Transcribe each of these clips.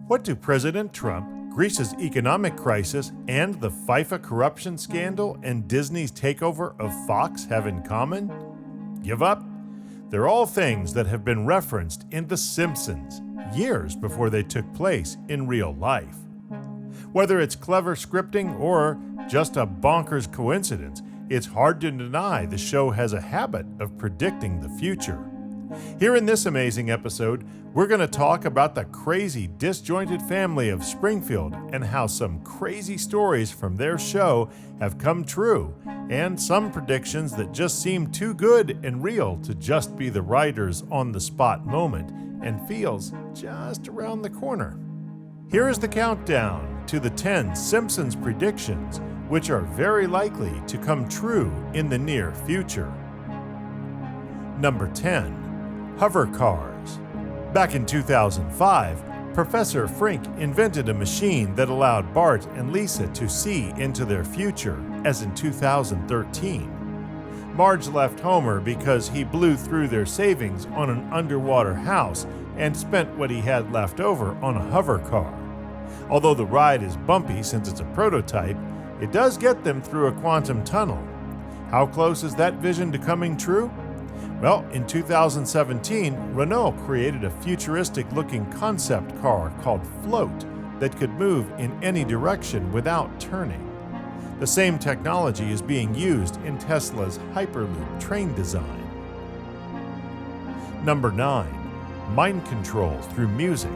What do President Trump, Greece's economic crisis, and the FIFA corruption scandal and Disney's takeover of Fox have in common? Give up? They're all things that have been referenced in The Simpsons years before they took place in real life. Whether it's clever scripting or just a bonkers coincidence, it's hard to deny the show has a habit of predicting the future. Here in this amazing episode, we're going to talk about the crazy, disjointed family of Springfield and how some crazy stories from their show have come true, and some predictions that just seem too good and real to just be the writer's on-the-spot moment and feels just around the corner. Here is the countdown to the 10 Simpsons predictions, which are very likely to come true in the near future. Number 10. Hover cars. Back in 2005, Professor Frink invented a machine that allowed Bart and Lisa to see into their future, as in 2013. Marge left Homer because he blew through their savings on an underwater house and spent what he had left over on a hover car. Although the ride is bumpy since it's a prototype, it does get them through a quantum tunnel. How close is that vision to coming true? Well, in 2017, Renault created a futuristic-looking concept car called Float that could move in any direction without turning. The same technology is being used in Tesla's Hyperloop train design. Number 9. Mind control through music.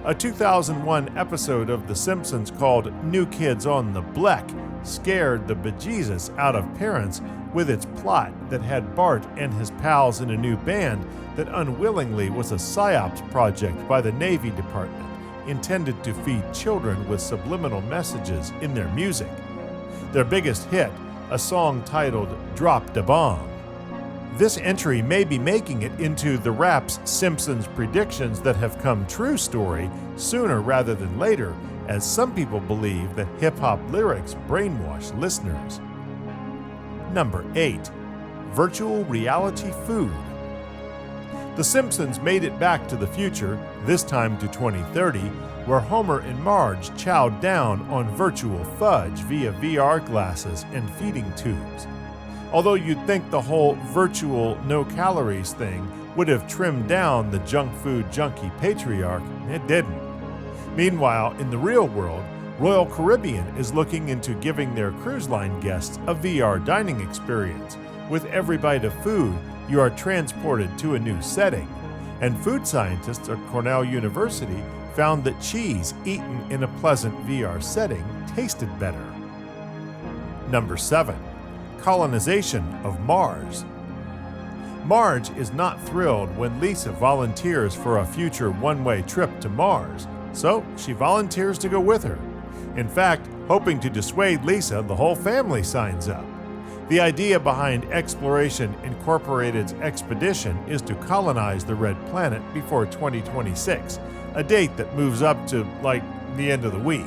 A 2001 episode of The Simpsons called New Kids on the Bleck scared the bejesus out of parents with its plot that had Bart and his pals in a new band that unwillingly was a psyops project by the Navy Department intended to feed children with subliminal messages in their music. Their biggest hit, a song titled Drop da Bomb. This entry may be making it into the Rap's Simpsons predictions that have come true story sooner rather than later, as some people believe that hip-hop lyrics brainwash listeners. Number 8. Virtual reality food. The Simpsons made it back to the future, this time to 2030, where Homer and Marge chowed down on virtual fudge via VR glasses and feeding tubes. Although you'd think the whole virtual no-calories thing would have trimmed down the junk food junkie patriarch, it didn't. Meanwhile, in the real world, Royal Caribbean is looking into giving their cruise line guests a VR dining experience. With every bite of food, you are transported to a new setting. And food scientists at Cornell University found that cheese eaten in a pleasant VR setting tasted better. Number 7. Colonization of Mars. Marge is not thrilled when Lisa volunteers for a future one-way trip to Mars, so she volunteers to go with her. In fact, hoping to dissuade Lisa, the whole family signs up. The idea behind Exploration Incorporated's expedition is to colonize the Red Planet before 2026, a date that moves up to, the end of the week.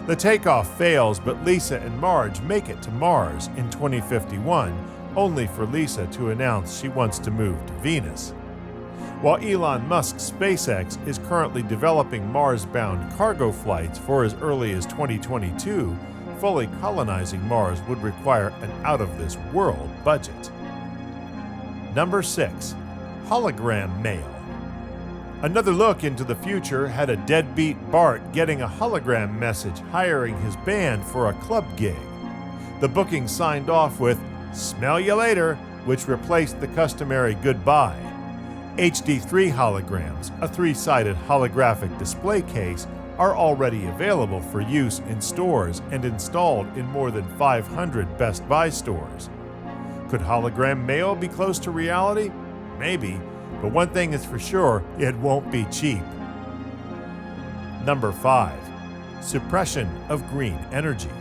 The takeoff fails, but Lisa and Marge make it to Mars in 2051, only for Lisa to announce she wants to move to Venus. While Elon Musk's SpaceX is currently developing Mars-bound cargo flights for as early as 2022, fully colonizing Mars would require an out-of-this-world budget. Number 6. Hologram Mail. Another look into the future had a deadbeat Bart getting a hologram message hiring his band for a club gig. The booking signed off with "Smell you later," which replaced the customary goodbye. HD3 holograms, a 3-sided holographic display case, are already available for use in stores and installed in more than 500 Best Buy stores. Could hologram mail be close to reality? Maybe, but one thing is for sure, it won't be cheap. Number 5. Suppression of green energy.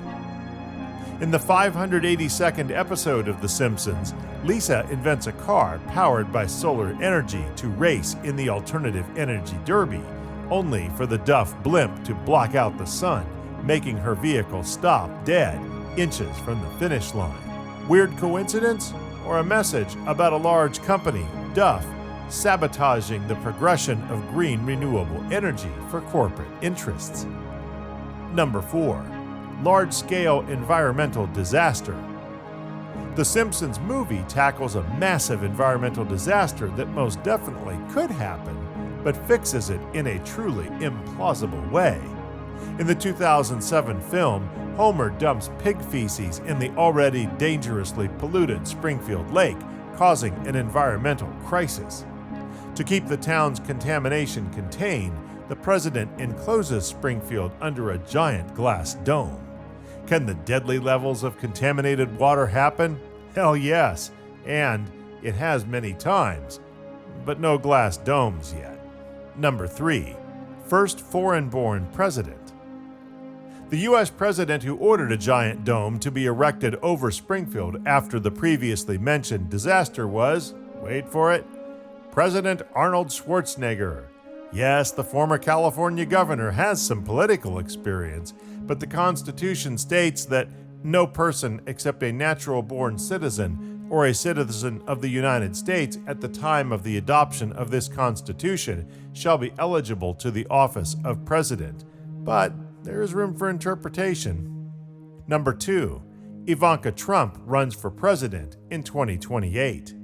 In the 582nd episode of The Simpsons, Lisa invents a car powered by solar energy to race in the alternative energy derby, only for the Duff blimp to block out the sun, making her vehicle stop dead inches from the finish line. Weird coincidence? Or a message about a large company, Duff, sabotaging the progression of green renewable energy for corporate interests? Number 4. Large-scale environmental disaster. The Simpsons movie tackles a massive environmental disaster that most definitely could happen, but fixes it in a truly implausible way. In the 2007 film, Homer dumps pig feces in the already dangerously polluted Springfield Lake, causing an environmental crisis. To keep the town's contamination contained, the president encloses Springfield under a giant glass dome. Can the deadly levels of contaminated water happen? Hell yes, and it has many times, but no glass domes yet. Number 3. First foreign-born president. The U.S. president who ordered a giant dome to be erected over Springfield after the previously mentioned disaster was, wait for it, President Arnold Schwarzenegger. Yes, the former California governor has some political experience, but the Constitution states that no person except a natural-born citizen or a citizen of the United States at the time of the adoption of this Constitution shall be eligible to the office of president. But there is room for interpretation. Number 2. Ivanka Trump runs for president in 2028.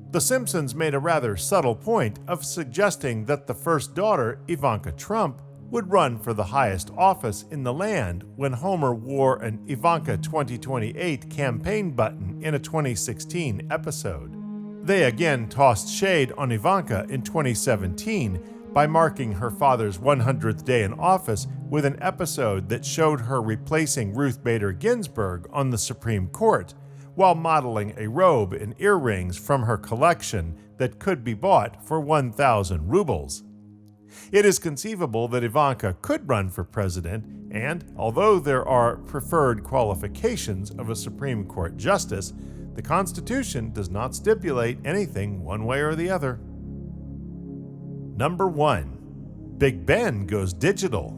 The Simpsons made a rather subtle point of suggesting that the first daughter, Ivanka Trump, would run for the highest office in the land when Homer wore an Ivanka 2028 campaign button in a 2016 episode. They again tossed shade on Ivanka in 2017 by marking her father's 100th day in office with an episode that showed her replacing Ruth Bader Ginsburg on the Supreme Court, while modeling a robe and earrings from her collection that could be bought for 1,000 rubles. It is conceivable that Ivanka could run for president, and although there are preferred qualifications of a Supreme Court justice, the Constitution does not stipulate anything one way or the other. Number 1. Big Ben goes digital.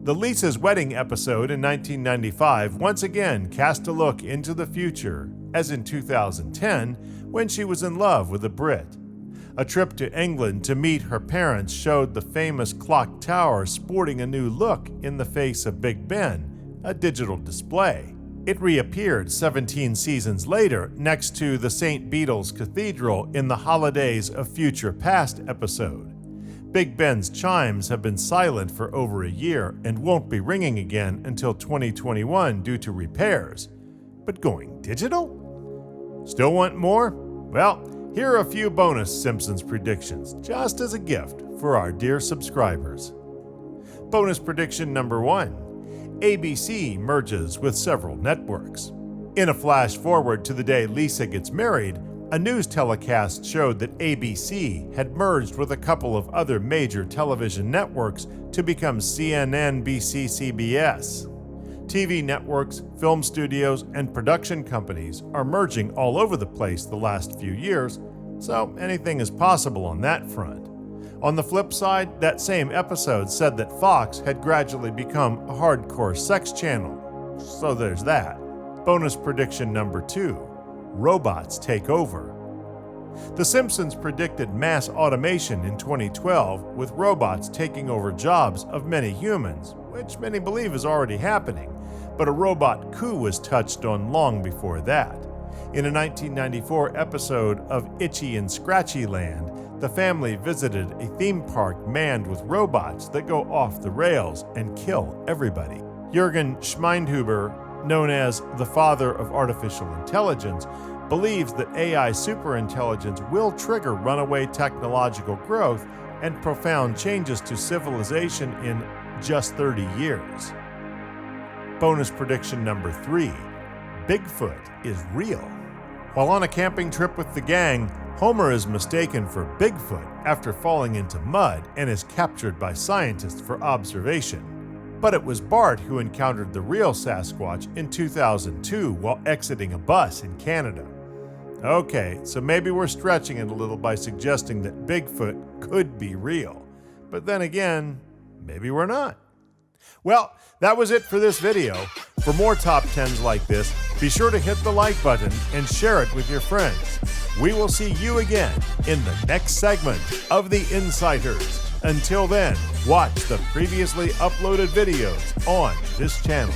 The Lisa's Wedding episode in 1995 once again cast a look into the future, as in 2010, when she was in love with a Brit. A trip to England to meet her parents showed the famous clock tower sporting a new look in the face of Big Ben, a digital display. It reappeared 17 seasons later next to the St. Beetle's Cathedral in the Holidays of Future Past episode. Big Ben's chimes have been silent for over a year and won't be ringing again until 2021 due to repairs. But going digital? Still want more? Well, here are a few bonus Simpsons predictions, just as a gift for our dear subscribers. Bonus prediction number 1. ABC merges with several networks. In a flash forward to the day Lisa gets married, a news telecast showed that ABC had merged with a couple of other major television networks to become CNN-BC-CBS. TV networks, film studios, and production companies are merging all over the place the last few years, so anything is possible on that front. On the flip side, that same episode said that Fox had gradually become a hardcore sex channel, so there's that. Bonus prediction number 2. Robots take over. The Simpsons predicted mass automation in 2012, with robots taking over jobs of many humans, which many believe is already happening, but a robot coup was touched on long before that. In a 1994 episode of Itchy and Scratchy Land, the family visited a theme park manned with robots that go off the rails and kill everybody. Jürgen Schmidhuber, known as the father of artificial intelligence, believes that AI superintelligence will trigger runaway technological growth and profound changes to civilization in just 30 years. Bonus prediction number 3. Bigfoot is real. While on a camping trip with the gang, Homer is mistaken for Bigfoot after falling into mud and is captured by scientists for observation. But it was Bart who encountered the real Sasquatch in 2002 while exiting a bus in Canada. Okay, so maybe we're stretching it a little by suggesting that Bigfoot could be real. But then again, maybe we're not. Well, that was it for this video. For more top 10s like this, be sure to hit the like button and share it with your friends. We will see you again in the next segment of The Insiders. Until then, watch the previously uploaded videos on this channel.